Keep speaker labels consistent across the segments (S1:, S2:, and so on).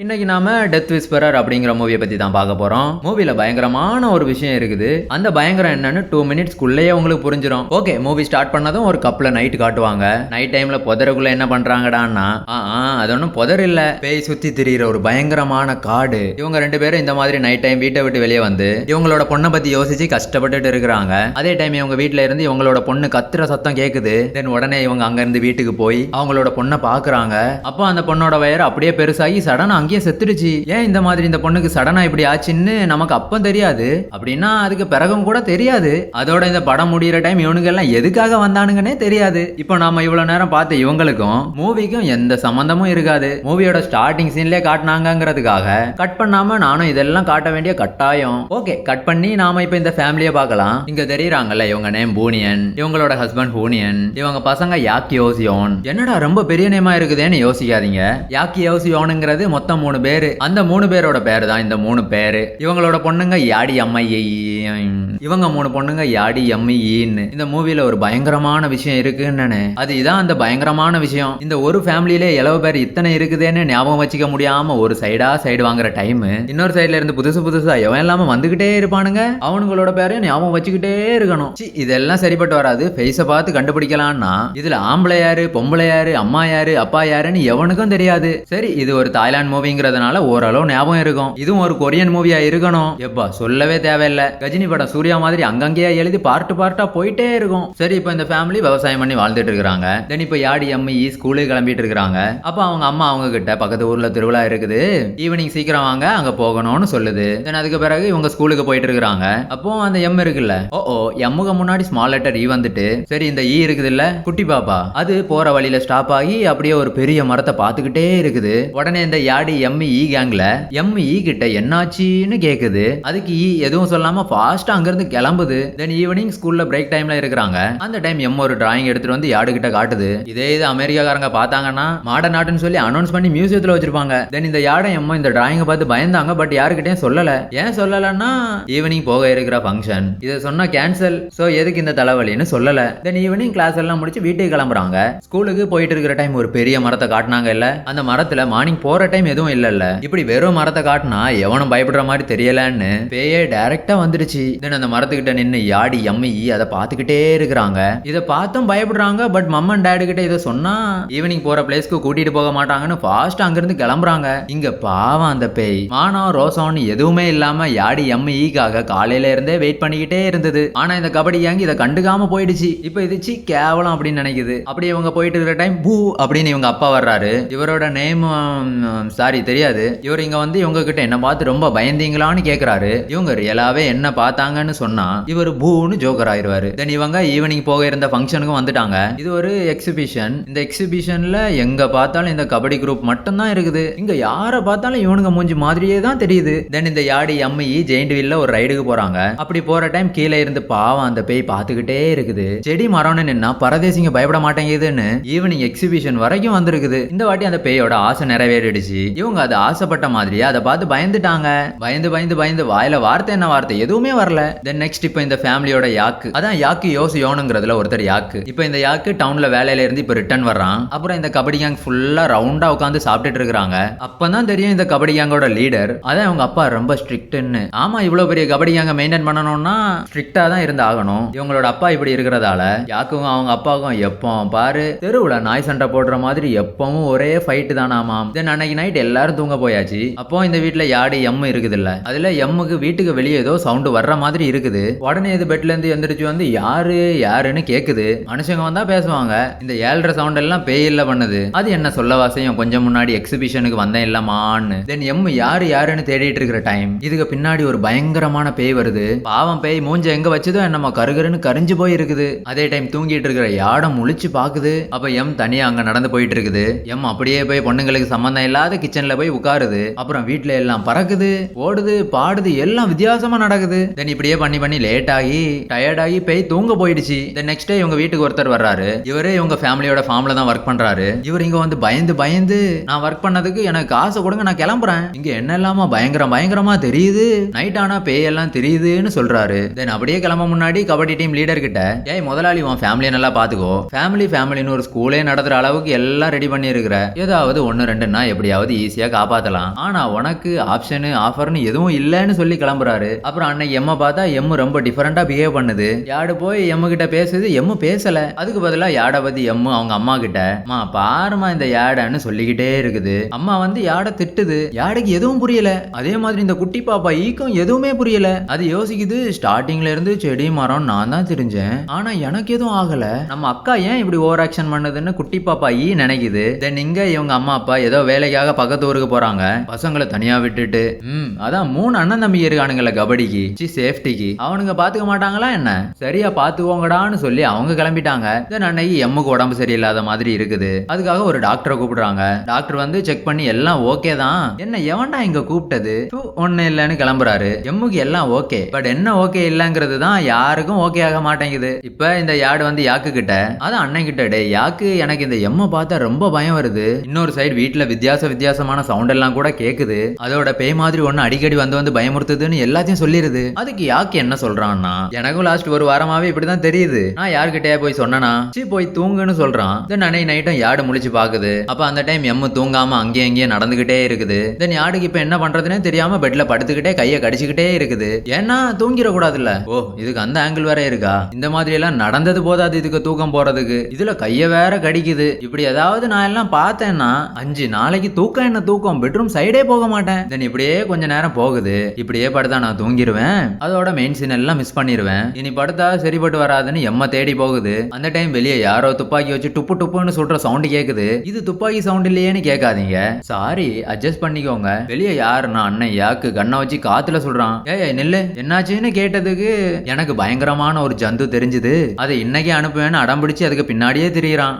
S1: இன்னைக்கு நாம death whisperer அப்படிங்கிற மூவியை பத்தி தான் பார்க்க போறோம். மூவில பயங்கரமான ஒரு விஷயம் இருக்குது. அந்த பயங்கரம் என்னன்னு 2 மினிட்ஸ்க்குள்ளேயே உங்களுக்கு புரிஞ்சிடும். ஓகே, மூவி ஸ்டார்ட் பண்ணதும் ஒரு கப்ல நைட் காட்டுவாங்க. நைட் டைம்ல புதருக்குள்ள என்ன பண்றாங்கடான்னா, அது ஒன்றும் புதர் இல்ல, பேய் சுத்தி திரியிற ஒரு பயங்கரமான காடு. இவங்க 2 பேரும் இந்த மாதிரி நைட் டைம் வீட்டை விட்டு வெளியே வந்து இவங்களோட பொண்ணை பத்தி யோசிச்சு கஷ்டப்பட்டுட்டு இருக்கிறாங்க. அதே டைம் இவங்க வீட்டுல இருந்து இவங்களோட பொண்ணு கத்துற சத்தம் கேக்குது. தென் உடனே இவங்க அங்க இருந்து வீட்டுக்கு போய் அவங்களோட பொண்ணை பாக்குறாங்க. அப்போ அந்த பொண்ணோட வயர் அப்படியே பெருசாகி சடனா அங்கேயே செத்துடுச்சு. ஏன் இந்த மாதிரி இந்த பொண்ணுக்கு சடனா இப்படி ஆச்சுன்னு நமக்கு அப்பம் தெரியாது, அப்படின்னா அதுக்கு பிறகும் கூட தெரியாது. அதோட இந்த படம் முடிகிற டைம் இவனுக்கு எல்லாம் எதுக்காக வந்தானுங்கன்னே தெரியாது. இப்போ நாம இவ்வளவு நேரம் பார்த்த இவங்களுக்கும் மூவிக்கும் எந்த சம்பந்தமும் இருக்காது. மூவியோட ஸ்டார்டிங் சீன்லயே காட்டினாங்கிறதுக்காக கட் பண்ணாம நானும் இதெல்லாம் காட்ட வேண்டிய கட்டாயம். ஓகே, கட் பண்ணி நாம இப்ப இந்த ஃபேமிலியை பார்க்கலாம். இங்க தெரியுறாங்கல்ல, இவங்க நேம் பூனியன், இவங்களோட ஹஸ்பண்ட் ஹூனியன், இவங்க பசங்க யாக்கியோசியோன். என்னடா ரொம்ப பெரிய நேமா இருக்குதேன்னு யோசிக்காதீங்க. யாக்கியோசியோனுங்கிறது மொத்தம் 3 பேரு. அந்த 3 பேரோட பேரு தான் இந்த 3 பேரு. இவங்களோட பொண்ணுங்க யாடி அம்மை, இவங்க 3 பொண்ணுங்க யாடி எம்மி ஈன்னு. இந்த மூவில ஒரு பயங்கரமான விஷயம் இருக்குன்னு, அது இதான் அந்த பயங்கரமான விஷயம். இந்த ஒரு ஃபேமிலியிலே எவ்வளவு பேர் இத்தனை இருக்குதுன்னு ஞாபகம் வச்சுக்க முடியாம ஒரு சைடு வாங்குற டைம் இன்னொரு சைடுல இருந்து புதுசா எவன் இல்லாம வந்துகிட்டே இருப்பானுங்க. அவனுங்களோட பேரையும் ஞாபகம் வச்சுக்கிட்டே இருக்கணும். இதெல்லாம் சரிப்பட்டு வராது. ஃபேஸை பார்த்து கண்டுபிடிக்கலாம்னா இதுல ஆம்பளை யாரு, பொம்பளை யாரு, அம்மா யாரு, அப்பா யாருன்னு எவனுக்கும் தெரியாது. சரி, இது ஒரு தாய்லாந்து மூவிங்கிறதுனால ஓரளவு ஞாபகம் இருக்கும். இதுவும் ஒரு கொரியன் மூவியா இருக்கணும். எப்பா சொல்லவே தேவையில்லை. கஜினி படம் சூர்யா மாதிரி அங்கங்கேயே எழுதி பார்ட்டா போயிட்டே இருக்கும். சரி, இப்போ இந்த ஃபேமிலி விவசாயம் பண்ணி வாழ்ந்துட்டு இருக்காங்க. தென் இப்போ யாடி அம்மி ஸ்கூலுக்கு கிளம்பிட்டு இருக்காங்க. அப்ப அவங்க அம்மா அவங்க கிட்ட பக்கத்து ஊர்ல திருவிழா இருக்குது, ஈவினிங் சீக்கிரம் வாங்க, அங்க போகணும்னு சொல்லுது. தென் அதுக்கு பிறகு இவங்க ஸ்கூலுக்கு போயிட்டு இருக்காங்க. அப்போ அந்த எம் இருக்குல்ல, எம்முக்கு முன்னாடி ஸ்மால் லெட்டர் ஈ வந்துட்டு, சரி இந்த ஈ இருக்குது இல்ல குட்டி பாப்பா, அது போற வழியில ஸ்டாப் ஆகி அப்படியே ஒரு பெரிய மரத்தை பார்த்துக்கிட்டே இருக்குது. உடனே இந்த யாடி எம்மி ஈ கேங்ல எம்மி ஈ கிட்ட என்னாச்சுன்னு கேக்குது. அதுக்கு ஈ எதுவும் சொல்லாம ஃபாஸ்டா அங்க இருந்து கிளம்புது. தென் ஈவினிங் ஸ்கூல்ல பிரேக் டைம்ல இருக்கிறாங்க. அந்த டைம் எம் ஒரு டிராயிங் எடுத்துட்டு வந்து யாடு கிட்ட காட்டுது. இதே இது அமெரிக்காக்காரங்க பார்த்தாங்கன்னா மாடர்ன் ஆர்ட்னு சொல்லி அனௌன்ஸ் பண்ணி மியூசியத்துல வச்சிருப்பாங்க. தென் இந்த யாடை எம்மோ இந்த டிராயிங்கை பார்த்து பயந்தாங்க. பட் யாருக்கிட்டையும் சொல்லல. ஏன் சொல்லலன்னா ஈவினிங் போக இருக்கிற ஃபங்க்ஷன், இதை சொன்னா கேன்சல், சோ எதுக்கு இந்த தலைவலின்னு சொல்லல. தென் ஈவினிங் கிளாஸ் எல்லாம் முடிச்சு வீட்டுக்கு கிளம்புறாங்க. ஸ்கூலுக்கு போயிட்டு இருக்கிற டைம் ஒரு பெரிய மரத்தை காட்டினாங்க இல்ல, அந்த மரத்துல மார்னிங் போற டைம் எதுவும் இல்ல. இப்படி வெறும் மரத்தை காட்டினா எவனும் பயப்படுற மாதிரி தெரியலன்னு பேயே டைரக்டா வந்துருச்சு. தென் அந்த மரத்துக்கிட்ட நின்று யாடி எம்மி அதை பார்த்துக்கிட்டே இருக்கிறாங்க. இதை பார்த்தும் பயப்படுறாங்க. பட் மம்மன் டேடு கிட்ட இதை சொன்னா ஈவினிங் போற பிளேஸ்க்கு கூட்டிட்டு போக மாட்டாங்கன்னு ஃபாஸ்ட் அங்கிருந்து கிளம்புறாங்க. இங்க பாவம் அந்த பேய் மானம் ரோசம்னு எதுவுமே இல்லாம யாடி எம்மிக்காக காலையில இருந்தே வெயிட் பண்ணிக்கிட்டே இருந்தது. ஆனா இந்த கபடி கேங் இதை கண்டுக்காம போயிடுச்சு. இப்ப இது கேவலம் அப்படின்னு நினைக்குது. அப்படி இவங்க போயிட்டு இருக்கிற டைம் பூ அப்படின்னு இவங்க அப்பா வர்றாரு. இவரோட நேம் சாரி தெரியாது. இவர் இங்க வந்து இவங்க கிட்ட என்ன பார்த்து ரொம்ப பயந்தீங்களான்னு கேக்குறாரு. இவங்க ரியலாவே என்ன பார்த்தாங்கன்னு சொன்னா இவர் பூன்னு ஜோக்கர் ஆயிருவாரு. தென் இவங்க ஈவினிங் போக இருந்த ஃபங்க்ஷனுக்கு வந்துட்டாங்க. இது ஒரு எக்ஸிபிஷன். இந்த எக்ஸிபிஷன்ல எங்க பார்த்தாலும் இந்த கபடி குரூப் மட்டும் தான் இருக்குது. இங்க யாரை பார்த்தாலும் இவனுங்க மூஞ்சி மாதிரியே தான் தெரியுது. தென் இந்த யாடி எம்மி ஜெயிண்ட் வீல்ல ஒரு ரைடுக்கு போறாங்க. அப்படி போற டைம் கீழே இருந்து பாவம் அந்த பேய் பார்த்துக்கிட்டே இருக்குது. செடி மரம்னு நின்னா பரதேசிங்க பயப்பட மாட்டேங்குதுன்னு ஈவினிங் எக்ஸிபிஷன் வரைக்கும் வந்திருக்குது. இந்த வாட்டி அந்த பேயோட ஆசை நிறைவேறிடுச்சு. இவங்க அதை ஆசைப்பட்ட மாதிரியே அதை பார்த்து பயந்துட்டாங்க. பயந்து வாயில வார்த்தை என்ன வார்த்தை எதுவுமே வரல. தென் நெக்ஸ்ட் இப்போ இந்த ஃபேமிலியோட யாக்கு, அதான் யாக்கு யோசியோனுங்கிறதுல ஒருத்தர் யாக்கு. இப்போ இந்த யாக்கு டவுன்ல வேலையில இருந்து இப்போ ரிட்டர்ன் வர்றான். அப்புறம் இந்த கபடி கேங் ஃபுல்லா ரவுண்டா உட்காந்து சாப்பிட்டுட்டு இருக்காங்க. அப்பதான் தெரியும் இந்த கபடி கேங்கோட லீடர், அதான் அவங்க அப்பா ரொம்ப ஸ்ட்ரிக்ட்னு. ஆமா, இவ்வளவு பெரிய கபடி கேங்க மெயின்டைன் பண்ணணும்னா ஸ்ட்ரிக்டா தான் இருந்து ஆகணும். இவங்களோட அப்பா இப்படி இருக்கிறதால யாக்கும் அவங்க அப்பாவுக்கும் எப்போ பாரு தெருவுல நாய் சண்டை போடுற மாதிரி எப்பவும் ஒரே ஃபைட் தானாமா. தென் அன்னைக்கு நைட் எல்லாரும் தூங்க போயாச்சு. அப்போ இந்த வீட்டுல யாடி எம் இருக்குது இல்ல, அதுல எம்முக்கு வீட்டுக்கு வெளியே ஏதோ சவுண்ட் வர்ற மாதிரி இருக்குது. உடனே இது பெட்ல இருந்து எந்திரிச்சு வந்து யாருன்னு கேக்குது. மனுஷங்க வந்தா பேசுவாங்க. இந்த 7:30 சவுண்ட் எல்லாம் பேய் இல்ல பண்ணுது. அது என்ன சொல்ல வாசையும் கொஞ்சம் முன்னாடி எக்ஸிபிஷனுக்கு வந்தேன் இல்லமான்னு. தென் எம் யாருன்னு தேடிட்டு இருக்கிற டைம் இதுக்கு பின்னாடி ஒரு பயங்கரமான பேய் வருது. பாவம் பேய் மூஞ்ச எங்க வச்சதோ நம்ம கருகருன்னு கரிஞ்சு போய் இருக்குது. அதே டைம் தூங்கிட்டு இருக்கிற யாடம் முழிச்சு பாக்குது. அப்ப எம் தனியா அங்க நடந்து போயிட்டு இருக்குது. எம் அப்படியே போய் பொண்ணுங்களுக்கு சம்பந்தம் இல்லாத கிச்சன்ல போய் உட்காருது. அப்புறம் வீட்டுல எல்லாம் பறக்குது, ஓடுது, பாடுது, எல்லாம் வித்தியாசமா நடக்குது. தென் இப்படியே பண்ணி லேட் ஆகி டயர்ட் ஆகி பேய் தூங்க போயிடுச்சு. தென் நெக்ஸ்ட் டே இவங்க வீட்டுக்கு ஒருத்தர் வர்றாரு. இவரே இவங்க ஃபேமிலியோட ஃபார்ம்ல தான் ஒர்க் பண்றாரு. இவர் இங்க வந்து பயந்து நான் ஒர்க் பண்ணதுக்கு எனக்கு காசு கொடுங்க, நான் கிளம்புறேன், இங்க என்ன இல்லாம பயங்கரமா தெரியுது, நைட் ஆனா பேய் எல்லாம் தெரியுதுன்னு சொல்றாரு. தென் அப்படியே கிளம்ப முன்னாடி கபடி டீம் லீடர் கிட்ட, ஏய் முதலாளி உன் ஃபேமிலியை நல்லா பாத்துக்கோ, ஃபேமிலின்னு ஒரு ஸ்கூலே நடத்துற அளவுக்கு எல்லாம் ரெடி பண்ணி இருக்கிற, ஏதாவது 1-2ன்னா எப்படியாவது ஈஸியா காப்பாத்தலாம். ஆனா உனக்கு ஆப்ஷன் ஆஃபர்னு எதுவும் இல்லன்னு சொல்லி கிளம்புறாரு. அப்புறம் அன்னைக்கு எம்ம பார்த்தா எம்மு ரொம்ப டிஃபரெண்டா பிஹேவ் பண்ணுது. யாடு போய் எம்மு கிட்ட பேசுது, எம்மு பேசல. அதுக்கு பதிலா யாட பத்தி எம்மு அவங்க அம்மா கிட்ட மா பாருமா இந்த யாடன்னு சொல்லிக்கிட்டே இருக்குது. அம்மா வந்து யாட திட்டுது. யாடைக்கு எதுவும் புரியல. அதே மாதிரி இந்த குட்டி பாப்பா ஈக்கும் எதுவுமே புரியல. அது யோசிக்குது, ஸ்டார்டிங்ல இருந்து செடி மரம் நான் தான் தெரிஞ்சேன், ஆனா எனக்கு எதுவும் ஆகல, நம்ம அக்கா ஏன் இப்படி ஓவர் ஆக்ஷன் பண்ணுதுன்னு குட்டி பாப்பா ஈ நினைக்குது. தென் இங்க இவங்க அம்மா அப்பா ஏதோ வேலைக்காக பக்கத்து ஊருக்கு போறாங்க. பசங்களை தனியா விட்டுட்டு அதான் 3 அண்ணன் தம்பி இருக்கானுங்கள கபடிக்கு சேஃப்டிக்கு, அவனுங்க பாத்துக்க மாட்டாங்களா என்ன? சரியா பாத்துக்கோங்கடான்னு சொல்லி அவங்க கிளம்பிட்டாங்க. தென் அன்னைக்கு எம்முக்கு உடம்பு சரியில்லாத மாதிரி இருக்குது. அதுக்காக ஒரு டாக்டரை கூப்பிடுறாங்க. டாக்டர் வந்து செக் பண்ணி எல்லாம் ஓகே தான், என்ன எவன்டா இங்க கூப்பிட்டது ஒண்ணு இல்லன்னு கிளம்புறாரு. எம்முக்கு எல்லாம் ஓகே, பட் என்ன ஓகே இல்லங்கிறது தான் யாருக்கும் ஓகே ஆக மாட்டேங்குது. இப்ப இந்த யாடு வந்து யாக்கு கிட்ட அதான் அண்ணன் கிட்ட, டே யாக்கு எனக்கு இந்த எம்ம பார்த்தா ரொம்ப பயம் வருது. இன்னொரு சைடு வீட்டுல வித்தியாசமான சவுண்ட் எல்லாம் கூட கேக்குது. அதோட பேய் மாதிரி ஒண்ணு அடிக்கடி வந்து பயமுறுத்துதுன்னு எல்லாத்தையும் சொல்லிருது. அதுக்கு யாக்கு என்ன சொல்றான்னா, எனக்கும் லாஸ்ட் ஒரு வாரமாவே இப்படிதான் தெரியுது, நான் யார்கிட்டயே போய் சொன்னா போய் தூங்குன்னு சொல்றான். தென் அன்னைக்கு நைட்டும் யாடு முழிச்சு பாக்குது. அப்ப அந்த டைம் எம்மு தூங்காம அங்கேயும் அங்கேயும் நடந்துகிட்டே இருக்குது. தென் யாடுக்கு இப்ப என்ன பண்றதுன்னு தெரியாம பெட்ல படுத்துக்கிட்டே கைய கடிச்சுக்கிட்டே இருக்குது. ஏன்னா தூங்கிட கூடாதுல்ல. ஓ இதுக்கு அந்த ஆங்கிள் வேற இருக்கா? இந்த மாதிரி எல்லாம் நடந்தது போதாது இதுக்கு தூக்கம் போறதுக்கு, இதுல கைய வேற கடிக்குது. இப்படி ஏதாவது நான் எல்லாம் பார்த்தேன்னா 5 நாளைக்கு தூக்கம் என்ன தூக்கம், பெட்ரூம் சைடே போக மாட்டேன். தென் இப்படியே கொஞ்ச நேரம் போகுது. இப்படியே படுத்தா நான் தூங்கிடுவேன், அதோட மெயின் சீன் எல்லாம் மிஸ் பண்ணிடுவேன். இனி படுத்தா சரிப்பட்டு வராதுன்னு எம்ம தேடி போகுது. அந்த டைம் வெளியே யாரோ துப்பாக்கி வச்சு டுப்பு டுப்புன்னு சொல்ற சவுண்ட் கேக்குது. இது துப்பாக்கி சவுண்ட் இல்லையேன்னு கேட்காதீங்க, சாரி அட்ஜஸ்ட் பண்ணிக்கோங்க. வெளியே யாருன்னா அண்ணன் யாக்கு கண்ணை வச்சு காத்துல சொல்றான். ஏய் நில்லு, என்னாச்சுன்னு கேட்டதுக்கு எனக்கு பயங்கரமான ஒரு ஜந்து தெரிஞ்சுது, அதை இன்னைக்கு அனுப்புவேன்னு அடம் பிடிச்சு அதுக்கு பின்னாடியே திரியறான்.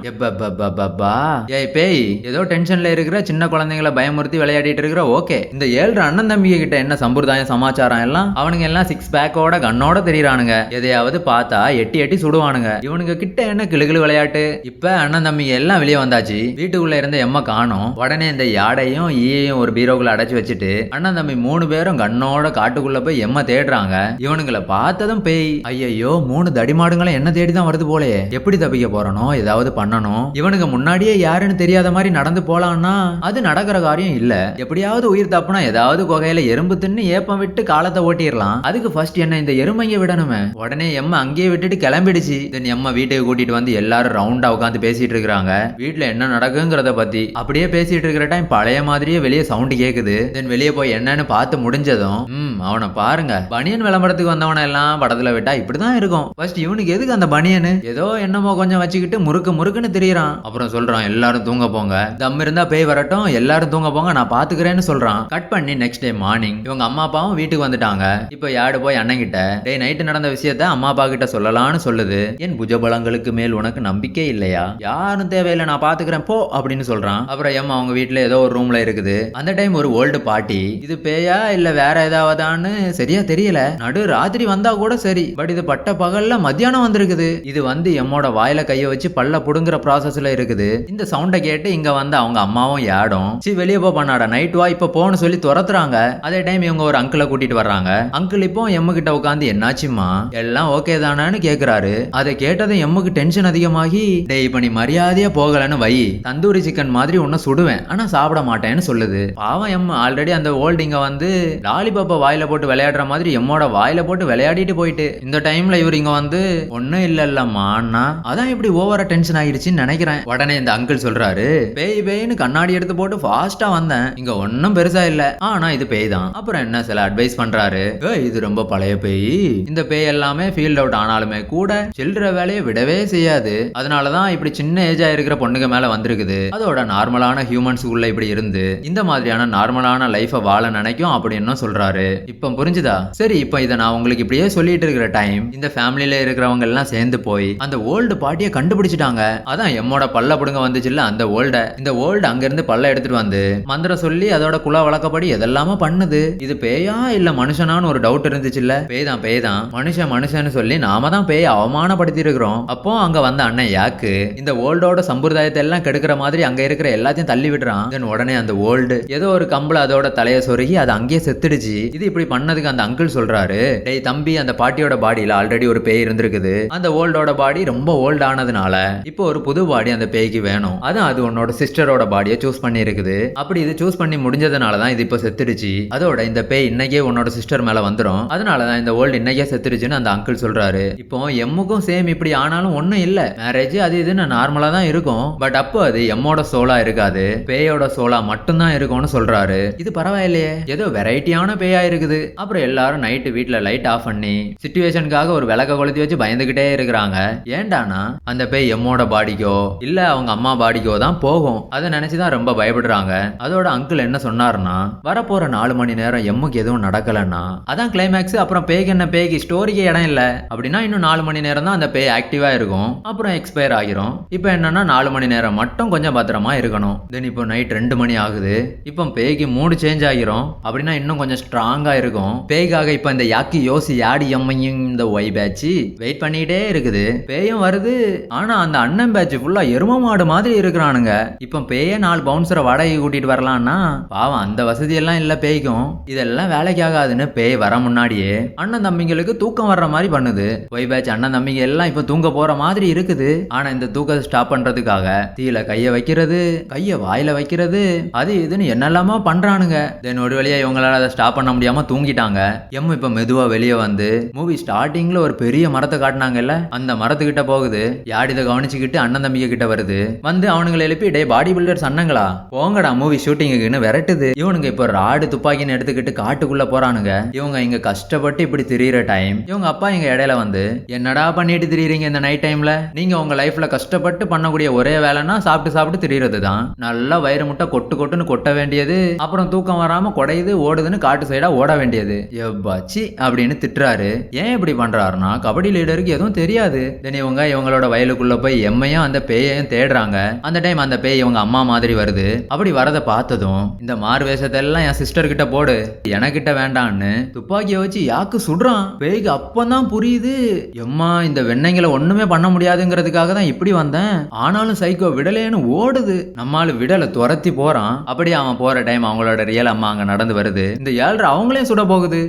S1: ஏய் பேய், ஏதோ டென்ஷன்ல இருக்கிற சின்ன குழந்தைங்களை பயமுறுத்தி விளையாடிட்டு இருக்கிற. ஓகே, இந்த 7 அண்ணன் தம்பிங்க கிட்ட என்ன சம்பிரதாயம் சமாச்சாரம் எல்லாம், அவனுங்க எல்லாம் 6 பேக்கோட கண்ணோட தெரியறானுங்க. எதையாவது பார்த்தா எட்டி எட்டி சுடுவானுங்க. இவனுங்க கிட்ட என்ன கிளுகிளு விளையாட்டு. இப்ப அண்ணன் தம்பிங்க எல்லாம் வெளியே வந்தாச்சு. வீட்டுக்குள்ள இருந்த எம்ம காணோம். உடனே இந்த யாடையும் ஈயையும் ஒரு பீரோக்குள்ள அடைச்சு வச்சுட்டு அண்ணன் தம்பி 3 பேரும் கண்ணோட காட்டுக்குள்ள போய் எம்ம தேடுறாங்க. இவனுங்களை பார்த்ததும் பேய், ஐயோ 3 தடிமாடுங்களும் என்ன தேடிதான் வருது போலே, எப்படி தப்பிக்க போறனோ, ஏதாவது பண்ணணும். இவனுக்கு முன்னாடியே யாருன்னு தெரியாத மாதிரி நடந்து போலான்னா அது நடக்கிற காரியம் இல்ல. எப்படியாவது உயிர் தப்புனா ஏதாவது குகையில எறும்பு தின்னு ஏப்பம் விட்டு காலத்தை ஓட்டிடலாம். அதுக்கு ஃபர்ஸ்ட் என்ன இந்த எருமைங்க விடணுமே. உடனே எம்ம அங்கேயே விட்டுட்டு கிளம்பிடுச்சு. தென் எம்ம வீட்டுக்கு கூட்டிட்டு வந்து எல்லாரும் ரவுண்டா உட்காந்து பேசிட்டு இருக்காங்க. வீட்டுல என்ன நடக்குங்கிறத பத்தி அப்படியே பேசிட்டு இருக்கிற டைம் பழைய மாதிரியே வெளியே சவுண்ட் கேக்குது. தென் வெளியே போய் என்னன்னு பார்த்து முடிஞ்சதும் அவனை பாருங்க, பனியன் விளம்பரத்துக்கு வந்தவன எல்லாம் படத்துல விட்டா இப்படிதான் இருக்கும். ஃபர்ஸ்ட் இவனுக்கு எதுக்கு அந்த பனியனு, ஏதோ என்னமோ கொஞ்சம் வச்சுக்கிட்டு முறுக்குன்னு தெரியறான். அப்புறம் சொல்றான் எல்லாரும் தூங்க போங்க, தம் இருந்தா பேய் வரட்டும், எல்லாரும் தூங்க போங்க, நான் பாத்துக்கிறேன்னு சொல்றான். கட் பண்ணி நெக்ஸ்ட் டே மார்னிங் இவங்க அம்மா அப்பாவும் வீட்டுக்கு வந்துட்டாங்க. இப்ப யாடு போய் அண்ணன் கிட்ட, டே நைட்டு நடந்த விஷயத்த அம்மா அப்பா கிட்ட சொல்லலாம்னு சொல்லுது. என் புஜபலங்களுக்கு மேல் உனக்கு நம்பிக்கை இல்லையா? யாரும் தேவையில்லை, நான் பாத்துக்கிறேன் போ அப்படின்னு சொல்றான். அப்புறம் எம்மா அவங்க வீட்டுல ஏதோ ஒரு ரூம்ல இருக்குது. அந்த டைம் ஒரு ஓல்டு பாட்டி, இது பேயா இல்ல வேற ஏதாவதான்னு சரியா தெரியல, நடு ராத்திரி வந்தா கூட சரி, பட் இது பட்ட பகல்ல மத்தியானம் வந்திருக்குது. இது வந்து எம்மோட வாயில கைய வச்சு பல்ல புடுங்குற ப்ராசஸ்ல இருக்குது. இந்த சவுண்ட கேட்டு இங்க வந்து அவங்க அம்மாவும் யாடும் வெளியே போ பண்ணாடா, நைட் வா இப்ப போன்னு சொல்லி துரத்துறாங்க. அதே டைம் இவங்க ஒரு அங்கிளை கூட்டிட்டு வர்றாங்க. அங்கிள் இப்போ எம்மு கிட்ட உட்காந்து என்னாச்சுமா எல்லாம் ஓகே தானான்னு கேக்குறாரு. அதை கேட்டதும் எம்முக்கு டென்ஷன் அதிகமாகி, டேய் இப்ப நீ மரியாதையா போகலன்னு வை, தந்தூரி சிக்கன் மாதிரி ஒன்னு சுடுவேன், ஆனா சாப்பிட மாட்டேன்னு சொல்லுது. பாவம் எம் ஆல்ரெடி அந்த ஓல்டு இங்க வந்து லாலிபாப்ப வாயில போட்டு விளையாடுற மாதிரி எம்மோட வாயில போட்டு விளையாடிட்டு போயிட்டு, இந்த டைம்ல இவர் இங்க வந்து ஒன்னும் இல்லம்மா அண்ணா, அதான் இப்படி ஓவரா டென்ஷன் ஆகிடுச்சுன்னு நினைக்கிறேன். உடனே இந்த அங்கிள் சொல்றாரு, பேய் பேய்னு கண்ணாடி எடுத்து போட்டு ஃபாஸ்டா வந்தேன், இங்க ஒன்னும் பெருசா இல்ல, ஆனா இது பேய் தான். அப்புறம் என்ன சில அட்வைஸ் பண்றாரு, இது ரொம்ப பழைய பேய், இந்த பேய் எல்லாமே ஃபீல்ட் அவுட் ஆனாலுமே கூட சில்ற வேலையை விடவே செய்யாது, அதனாலதான் இப்படி சின்ன ஏஜா இருக்கிற பொண்ணுங்க மேல வந்திருக்குது. அதோட நார்மலான ஹியூமன்ஸ் உள்ள இப்படி இருந்து இந்த மாதிரியான நார்மலான லைஃப வாழ நினைக்கும் அப்படின்னு சொல்றாரு. இப்ப புரிஞ்சுதா? சரி, இப்ப இதை நான் உங்களுக்கு இப்படியே சொல்லிட்டு இருக்கிற டைம் இந்த ஃபேமிலியில இருக்கிறவங்க எல்லாம் சேர்ந்து போய் அந்த ஓல்டு பாட்டியை கண்டுபிடிச்சிட்டாங்க. அதான் எம்மோட பல்ல புடுங்க வந்துச்சுல்ல அந்த ஓல்ட, இந்த ஓல்டு அங்க இருந்து பல்ல எடுத்துட்டு வந்து மந்திரம் சொல்லி அதோட குல வழக்கப்படி எதெல்லாமோ பண்ணுது. இது பேயா இல்ல மனுஷனான்னு ஒரு டவுட் இருந்துச்சுல்ல. பேய்தான் பேய்தான், மனுஷன்னு சொல்லி நாம தான் பேய் அவமானப்படுத்தி இருக்கிறோம். அப்போ அங்க வந்த அண்ணன் யாக்கு இந்த ஓல்டோட சம்பிரதாயத்தை எல்லாம் கெடுக்கிற மாதிரி அங்க இருக்கிற எல்லாத்தையும் தள்ளி விடுறான். தென் உடனே அந்த ஓல்டு ஏதோ ஒரு கம்பள அதோட தலைய சொருகி அது அங்கேயே செத்துடுச்சு. இது இப்படி பண்ணதுக்கு அந்த அங்கிள் சொல்றாரு, டேய் தம்பி, அந்த பாட்டியோட பாடியில ஆல்ரெடி ஒரு பேய் இருந்திருக்குது, அந்த ஓல்டோட பாடி ரொம்ப ஓல்ட் ஆனதுனால இப்போ ஒரு புது பாடி அந்த பேய்க்கு வேணும், அதான் அது உன்னோட சிஸ்டரோட பாடியை சூஸ் பண்ணி இருக்குது. இருக்குது. அப்படி இது சூஸ் பண்ணி முடிஞ்சதுனால தான் இது இப்ப செத்துடுச்சு. அதோட இந்த பேய் இன்னைக்கே உன்னோட சிஸ்டர் மேல வந்துரும். அதனால தான் இந்த வேர்ல்டு இன்னைக்கே செத்துடுச்சுன்னு அந்த அங்கிள் சொல்றாரு. இப்போ எம்முக்கும் சேம் இப்படி ஆனாலும் ஒண்ணும் இல்ல, மேரேஜ் அது இதுன்னு நார்மலா தான் இருக்கும். பட் அப்போ அது எம்மோட சோலா இருக்காது, பேயோட சோலா மட்டும்தான் இருக்கும்னு சொல்றாரு. இது பரவாயில்லையே, ஏதோ வெரைட்டியான பேயா இருக்குது. அப்புறம் எல்லாரும் நைட்டு வீட்டுல லைட் ஆஃப் பண்ணி சிச்சுவேஷனுக்காக ஒரு விளக்க கொளுத்தி வச்சு பயந்துகிட்டே இருக்கிறாங்க. ஏண்டானா அந்த பேய் எம்மோட பாடிக்கோ இல்ல அவங்க அம்மா பாடிக்கோ தான் போகும். அதை நினைச்சுதான் ரொம்ப பயப்படுறாங்க. அதோட அங்கிள் என்ன சொன்னாருன்னா, வரப்போற 4 மணி நேரம் எம்முக்கு எதுவும் நடக்கலன்னா அதான் கிளைமேக்ஸ். அப்புறம் பேய்க்கு என்ன, பேய்க்கு ஸ்டோரிக்கே இடம் இல்ல அப்படின்னா இன்னும் 4 மணி நேரம் தான் அந்த பேய் ஆக்டிவா இருக்கும், அப்புறம் எக்ஸ்பயர் ஆகிரும். இப்போ என்னன்னா 4 மணி நேரம் மட்டும் கொஞ்சம் பத்திரமா இருக்கணும். தென் இப்போ நைட் 2 மணி ஆகுது. இப்போ பேய்க்கு மூடு சேஞ்ச் ஆகிரும் அப்படின்னா இன்னும் கொஞ்சம் ஸ்ட்ராங்கா இருக்கும். பேய்க்காக இப்போ இந்த யாக்கி யோசி யாடி எம்மையும் இந்த ஒய் பேட்ச் வெயிட் பண்ணிட்டே இருக்குது. பேயும் வருது. ஆனா அந்த அண்ணன் பேட்ச் ஃபுல்லா எரும மாடு மாதிரி இருக்கிறானுங்க. இப்போ பேயே 4 பவுன்சரை வாடகை கூட்டிட்டு வரலாம்னா பாவம் அந்த வசதி எல்லாம் இல்ல பேய்க்கும். இதெல்லாம் வேலைக்கு ஆகாதுன்னு பேய் வர முன்னாடியே அண்ணன் தம்பிங்களுக்கு தூக்கம் வர்ற மாதிரி பண்ணுது. ஒய் பேட்ச் அண்ணன் தம்பிங்க எல்லாம் இப்போ தூங்க போற மாதிரி இருக்குது. ஆனா இந்த தூக்கத்தை ஸ்டாப் பண்றதுக்காக தீல கைய வைக்கிறது, கைய வாயில வைக்கிறது, அது இதுன்னு என்னெல்லாமோ பண்றானுங்க. தென் ஒரு வழியா இவங்களால அதை ஸ்டாப் பண்ண முடியாம தூங்கிட்டாங்க. எம் இப்ப மெதுவா வெளியே வந்து மூவி ஸ்டார்டிங்ல ஒரு பெரிய மரத்தை காட்டினாங்கல்ல, அந்த மரத்துக்கிட்ட போகுது. யாடி இதை கவனிச்சுக்கிட்டு அண்ணன் தம்பிங்க கிட்ட வருது. வந்து அவனுங்களை எழுப்பி டே பாடி பில்டர்ஸ் அண்ணங்களா போங்கடா மூவி ஷூட்டிங்குன்னு விரட்டுது. இவனுங்க இப்ப ராடு துப்பாக்கின்னு எடுத்துக்கிட்டு காட்டுக்குள்ள போறானுங்க. இவங்க இங்க கஷ்டப்பட்டு இப்படி திரியிற டைம் இவங்க அப்பா இங்க இடையில வந்து, என்னடா பண்ணிட்டு திரியிறீங்க இந்த நைட் டைம்ல, நீங்க உங்க லைஃப்ல கஷ்டப்பட்டு பண்ணக்கூடிய ஒரே வேலைன்னா சாப்பிட்டு சாப்பிட்டு திரியிறது தான். நல்லா வயிறு முட்டை கொட்டு கொட்டுன்னு கொட்ட வேண்டியது, அப்புறம் தூக்கம் வராம கொடையுது ஓடுதுன்னு காட்டு சைடா ஓட வேண்டியது. எவ்வாச்சி அப்படின்னு திட்டுறாரு. ஏன் இப்படி பண்றாருன்னா கபடி லீடருக்கு எதுவும் தெரியாது. தென் இவங்களோட வயலுக்குள்ள போய் எம்மையும் அந்த பேயையும் தேடுறாங்க. அந்த டைம் அந்த பேய் இவங்க அம்மா மாதிரி வருது. அப்படி வரதை பார்த்ததும் இந்த மாறு வேஷத்தை எல்லாம் என் சிஸ்டர் கிட்ட போடு, எனக்கிட்ட வேண்டான்னு துப்பாக்கியை வச்சு யாக்கு சுடுறான். பேய்க்கு அப்பதான் புரியுது, எம்மா இந்த வெண்ணைங்களை ஒண்ணுமே பண்ண முடியாதுங்கிறதுக்காக தான் இப்படி வந்தேன், ஆனாலும் சைக்கோ விடலேன்னு ஓடுது. நம்மால விடல துரத்தி போறான். அப்படி அவன் போற டைம் அவங்களோட ரியல் அம்மா அங்க நடந்து வருது. இந்த 7 அவங்களையும் சுட போகுது.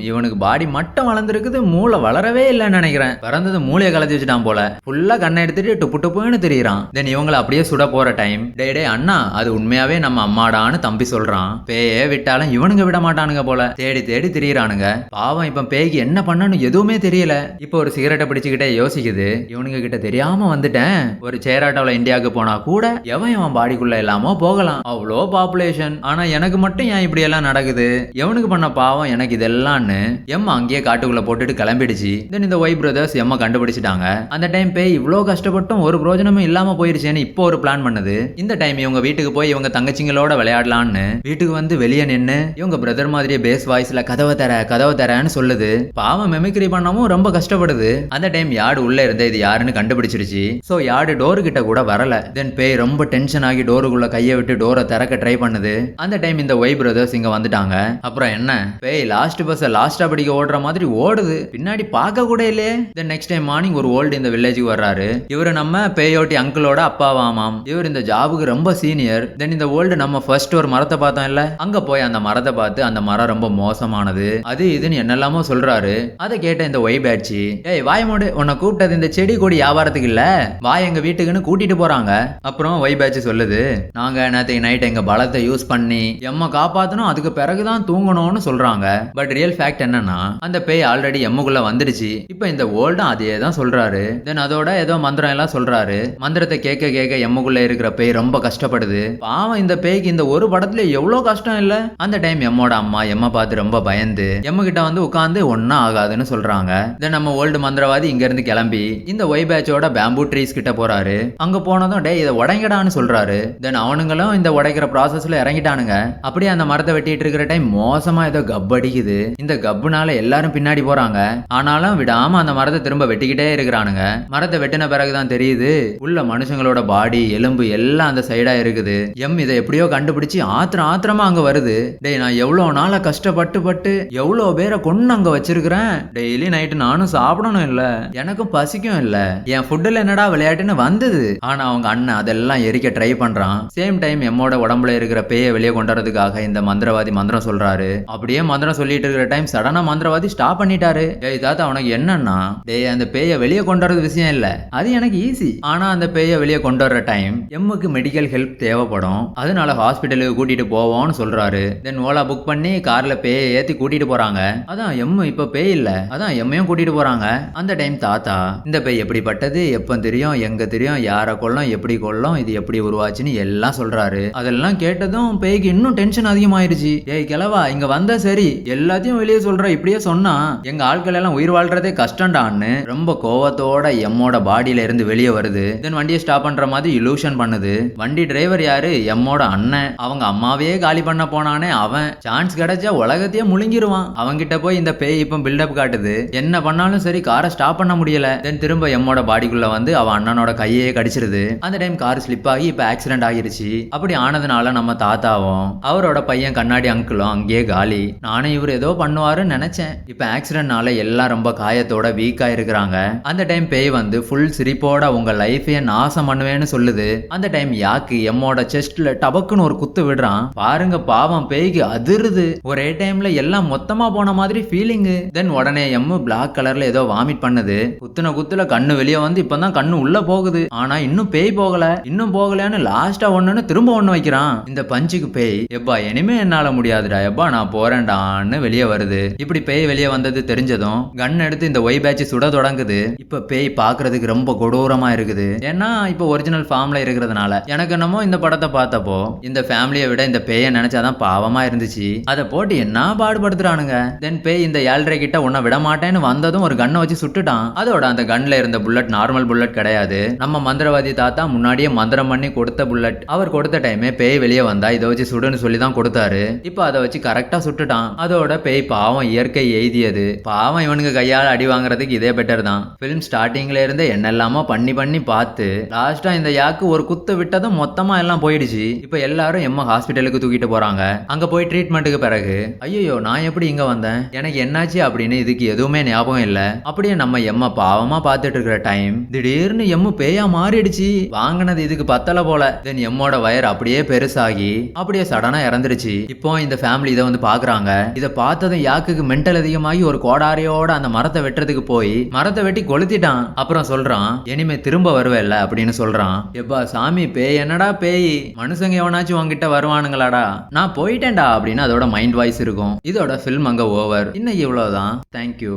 S1: இவனுக்கு பாடி மட்டும் வளர்ந்துருக்குது, மூளை வளரவே இல்லைன்னு நினைக்கிறேன். பிறந்தது மூளையை கலத்தி வச்சுட்டான் போல. ஃபுல்லா கண்ணை எடுத்துட்டு டுப்பு டுப்புன்னு தெரியுறான். தென் இவங்களை அப்படியே சுட போற டைம் டே டே அண்ணா அது உண்மையாவே நம்ம அம்மாடான்னு தம்பி சொல்றான். பேயே விட்டாலும் இவனுங்க விட மாட்டானுங்க போல, தேடி தேடி திரியிறானுங்க. பாவம் இப்ப பேய்க்கு என்ன பண்ணணும் எதுவுமே தெரியல. இப்போ ஒரு சிகரெட்டை பிடிச்சுக்கிட்டே யோசிக்குது, இவனுங்க கிட்ட தெரியாம வந்துட்டேன், ஒரு சேராட்டோல இந்தியாவுக்கு போனா கூட எவன் பாடிக்குள்ள எல்லாமோ போகலாம், அவ்வளோ பாப்புலேஷன், ஆனா எனக்கு மட்டும் ஏன் இப்படி எல்லாம் நடக்குது, எவனுக்கு பண்ண பாவம் எனக்கு இதெல்லாம்னு எம்மா அங்கேயே காட்டுக்குள்ள போட்டுட்டு கிளம்பிடுச்சு. தென் இந்த ஒய் பிரதர்ஸ் எம்மா கண்டுபிடிச்சிட்டாங்க. அந்த டைம் பேய் இவ்வளோ கஷ்டப்பட்டும் ஒரு பிரோஜனமும் இல்லாம போயிருச்சேன்னு இப்போ ஒரு பிளான் பண்ணுது. இந்த டைம் இவங்க வீட்டுக்கு போய் இவங்க தங்கச்சிங்களோட விளையாடலான்னு வீட்டுக்கு வந்து வெளியே நின்று இவங்க பிரதர் மாதிரியே பேஸ் வாய்ஸ்ல கதவை தரன்னு சொல்லுது. பாவம் மெமிக்ரி பண்ணவும் ரொம்ப கஷ்டப்படுது. அந்த டைம் யார்டு உள்ள இருந்த இது யாருன்னு கண்டுபிடிச்சிருச்சு. சோ யார்டு டோரு கிட்ட கூட வரல. தென் பேய் ரொம்ப டென்ஷன் ஆகி டோருக்குள்ள கையை விட்டு டோரை திறக்க ட்ரை பண்ணுது. அந்த டைம் இந்த ஒய் பிரதர்ஸ் இங்க வந்துட்டாங்க. அப்புறம் என்ன பேய் லாஸ்ட் பஸ் லாஸ்டா படிக்க ஓடுற மாதிரி ஓடுது, பின்னாடி பார்க்க கூட இல்லையே. தென் நெக்ஸ்ட் டைம் மார்னிங் ஒரு ஓல்டு இந்த வில்லேஜுக்கு வர்றாரு. இவரு நம்ம பேயோட்டி அங்கிளோட அப்பாவாமாம். இவர் இந்த ஜாபுக்கு ரொம்ப சீனியர். தென் இந்த ஓல்டு நம்ம ஃபர்ஸ்ட் ஒரு மரத்தை பார்த்தோம் இல்ல, அங்க போய் அந்த மரத்தை பார்த்து அந்த மரம் ரொம்ப மோசமானது அது இதுன்னு என்னெல்லாமோ சொல்றாரு. அதை கேட்ட இந்த ஒய் பேட்சி, ஏய் வாய்மோடு உன்னை கூப்பிட்டது இந்த செடி கொடி வியாபாரத்துக்கு இல்ல, வாய் எங்க வீட்டுக்குன்னு கூட்டிட்டு போறாங்க. அப்புறம் ஒய் பேட்சி சொல்லுது, நாங்க நேற்று நைட் எங்க பலத்தை யூஸ் பண்ணி எம்மை காப்பாத்தணும், அதுக்கு பிறகுதான் தூங்கணும்னு சொல்றாங்க. பட் ரியல் ஃபேக்ட் என்னன்னா அந்த பேய் ஆல்ரெடி எம்முக்குள்ள வந்துடுச்சு. இப்போ இந்த ஓல்டும் அதே தான் சொல்றாரு. தென் அதோட ஏதோ மந்திரம் எல்லாம் சொல்றாரு. மந்திரத்தை கேட்க கேட்க எம்முக்குள்ள இருக்கிற பேய் ரொம்ப கஷ்டப்படுது. பாவம் இந்த பேய்க்கு இந்த ஒரு படத்துல எவ்வளவு கஷ்டம் இல்ல. அந்த டைம் எம்மோட அம்மா எம்மை பார்த்து ரொம்ப பயந்து எம்ம கிட்ட வந்து உட்கார்ந்து ஒன்னா ஆகாதுன்னு சொல்றாங்க. தென் நம்ம ஓல்டு மந்திரவாதி இங்க இருந்து கிளம்பி இந்த ஒய் பேட்சோட பேம்பூ ட்ரீஸ் கிட்ட போறாரு. அங்க போனதும் டே இதை உடைங்கடான்னு சொல்றாரு. தென் அவனுங்களும் இந்த உடைக்கிற ப்ராசஸ்ல இறங்கிட்டானுங்க. அப்படியே அந்த மரத்தை வெட்டிட்டு இருக்கிற டைம் மோசமா ஏதோ கப் அடிக்குது. இந்த கப்புனால எல்லாரும் பின்னாடி போறாங்க. ஆனாலும் விடாம அந்த மரத்தை திரும்ப வெட்டிக்கிட்டே இருக்கிறானுங்க. மரத்தை வெட்டின பிறகுதான் தெரியுது உள்ள மனுஷங்களோட பாடி எலும்பு எல்லாம் அந்த சைடா இருக்குது. இதை எப்படியோ கண்டுபிடிச்சு ஆத்திரமா அங்க வருது. டே நான் எவ்வளவு நாள கஷ்டப்பட்டு எவ்வளவு பேரை கொண்டு அங்க வச்சிருக்கிறேன். டெய்லி நைட்டு நானும் சாப்பிடணும் இல்ல, எனக்கும் பசிக்கும் இல்ல, என் ஃபுட்டுல என்னடா விளையாட்டுன்னு வந்தது. ஆனா அவங்க அண்ணன் அதெல்லாம் எரிக்க ட்ரை பண்றான். சேம் டைம் எம்மோட உடம்புல இருக்கிற பேயை வெளியே கொண்டுறதுக்காக இந்த மந்திரவாதி மந்திரம் சொல்றாரு. அப்படியே மந்திரம் சொல்லிட்டு இருக்கிற டைம் சடனா மந்திரவாதி ஸ்டாப் பண்ணிட்டாரு. டேய் தாத்தா அவனுக்கு என்னன்னா, டேய் அந்த பேயை வெளியே கொண்டு வரது விஷயம் இல்ல, அது எனக்கு ஈஸி. ஆனா அந்த பேயை வெளியே கொண்டு வர்ற டைம் எம்முக்கு மெடிக்கல் ஹெல்ப் தேவைப்படும். அதனால ஹாஸ்பிட்டலுக்கு கூட்டிட்டு போவோம்னு சொல்றாரு. தென் ஓலா புக் பண்ணி கார்ல பேயை ஏத்தி கூட்டிட்டு போறாங்க. அதான் எம்மு இப்ப பேய் இல்ல, அதான் எம்மையும் கூட்டிட்டு போறாங்க. அந்த டைம் தாத்தா இந்த பேய் எப்படிப்பட்டது, எப்ப தெரியும், எங்க தெரியும், யார கொல்லும், எப்படி கொல்லும், இது எப்படி உருவாச்சுன்னு எல்லாம் சொல்றாரு. அதெல்லாம் கேட்டதும் பேய்க்கு இன்னும் டென்ஷன் அதிகமாயிருச்சு. ஏய் கிழவா, இங்க வந்தா சரி எல்லாத்தையும் வெளியே சொல்ற, இப்படியே சொன்னா எங்க ஆட்கள் எல்லாம் உயிர் வாழ்றதே கஷ்டம்டான்னு ரொம்ப கோவத்தோட எம்மோட பாடியில இருந்து வெளியே வருது. தென் வண்டியை ஸ்டாப் பண்ற மாதிரி இலூஷன் பண்ணுது. வண்டி டிரைவர் யாரு, எம்மோட அண்ணன். அவங்க அம்மாவே காலி பண்ண போனானே அவன். சான்ஸ் கிடைச்சா உலகத்தையே முழுங்கிருவான். அவங்கிட்ட போய் இந்த பேய் இப்ப பில்டப் காட்டுது. என்ன பண்ணாலும் சரி காரை ஸ்டாப் பண்ண முடியல. தென் திரும்ப எம்மோட பாடிக்குள்ள வந்து அவன் அண்ணனோட கையே கடிச்சிருது. அந்த டைம் கார் ஸ்லிப் ஆகி இப்ப ஆக்சிடென்ட் ஆகிருச்சு. அப்படி ஆனதுனால நம்ம தாத்தாவும் அவரோட பையன் கண்ணாடி அங்கிளும் அங்கேயே காலி. நானும் இவர் ஏதோ பண்ணுவாருன்னு நினைச்சேன். இப்ப ஆக்சிடென்ட்னால எல்லாம் ரொம்ப காயத்தோட வீக்கா இருக்கிறாங்க. அந்த டைம் பேய் வந்து ஃபுல் சிரிப்போட உங்க லைஃபையே நாசம் பண்ணுவேன்னு சொல்லுது. அந்த டைம் யாக்கு எம்மோட செஸ்ட்ல டபக்குன்னு ஒரு குத்து விடுறான். பாருங்க பாவம் பேய்க்கு அதிருது. ஒரே டைம்ல எல்லாம் மொத்தமா போன மாதிரி ஃபீலிங். தென் உடனே எம்மு பிளாக் கலர்ல ஏதோ வாமிட் பண்ணுது. குத்துன குத்துல கண்ணு வெளியே வந்து இப்பதான் கண்ணு உள்ள போகுது. ஆனா இன்னும் பேய் போகல, இன்னும் போகலன்னு லாஸ்டா ஒண்ணுன்னு திரும்ப ஒண்ணு வைக்கிறான். இந்த பஞ்சுக்கு பேய் எப்பா இனிமே என்னால முடியாதுடா, எப்பா நான் போறேன்டான்னு வெளியே வருது. இப்படி பேய் வெளியே வந்தது தெரிஞ்சதும் கன் எடுத்து இந்த ஒய் பேட்ச் சுட தொடங்குது. இப்ப பேய் பாக்குறதுக்கு ரொம்ப கொடூரமா இருக்குது. ஏன்னா இப்ப ஒரிஜினல் ஃபார்ம்ல இருக்கிறதுனால. எனக்கு என்னமோ இந்த படத்தை பார்த்தப்போ இந்த ஃபேமிலியை விட இந்த பேயை நினைச்சாதான் பாவமா இருந்துச்சு. அதை போட்டு என்ன பாடுபடுத்துறானுங்க. தென் பேய் இந்த 7.5 கிட்ட உன்னை விட மாட்டேன்னு வந்ததும் ஒரு கண்ணை வச்சு சுட்டுட்டான். அதோட அந்த கன்ல இருந்த புல்லட் நார்மல் புல்லட் கிடையாது. நம்ம மந்திரவாதி தாத்தா முன்னாடியே மந்திரம் பண்ணி கொடுத்த புல்லட். அவர் கொடுத்த டைமே பேய் வெளியே வந்தா இதை வச்சு சுடுன்னு சொல்லி தான் கொடுத்தாரு. இப்ப அதை வச்சு கரெக்டா சுட்டுட்டான். அதோட பேய் பாவம் இயற்கை எய்தியது. பாவம் இவனுக்கு கையால் அடி வாங்குறதுக்கு இதே பெட்டர் தான். பிலிம் ஸ்டார்டிங்ல இருந்து என்னெல்லாமோ பண்ணி பண்ணி பார்த்து லாஸ்டா இந்த யாக்கு ஒரு குத்து விட்டதும் மொத்தமா எல்லாம் போயிடுச்சு. இப்ப எல்லாரும் எம்ம ஹாஸ்பிட்டலுக்கு தூக்கிட்டு போறாங்க. அங்க போய் ட்ரீட்மெண்ட்டுக்கு பிறகு ஐயோ நான் எப்படி இங்க வந்தேன், எனக்கு என்னாச்சு அப்படின்னு இதுக்கு எதுவுமே ஞாபகம் இல்ல. அப்படியே நம்ம எம்ம பாவமா பார்த்துட்டு இருக்கிற டைம் திடீர்னு எம்மு பேயா மாறிடுச்சு. வாங்கினது இதுக்கு பத்தல போல. தென் எம்மோட வயர் அப்படியே பெருசாகி அப்படியே சடனா இறந்துருச்சு. இப்போ இந்த ஃபேமிலி இதை வந்து பாக்குறாங்க. இதை பார்த்ததும் யாக்குக்கு மென்டல் அதிகமாகி ஒரு கோடாரியோட அந்த மரத்தை வெட்டுறதுக்கு போய் மரத்தை வெட்டி கொளுத்திட்டான். அப்புறம் சொல்றான் இனிமே திரும்ப வருவேல்ல அப்படின்னு சொல்றான். எப்பா சாமி பேய் என்னடா பேய், மனுஷங்க எவனாச்சும் உங்ககிட்ட வருவானுங்களாடா, நான் போயிட்டேன்டா அப்படின்னு அதோட மைண்ட் வாய்ஸ் இருக்கும். இதோட ஃபில்ம் அங்க ஓவர். இன்னைக்கு இவ்வளவுதான். தேங்க்யூ.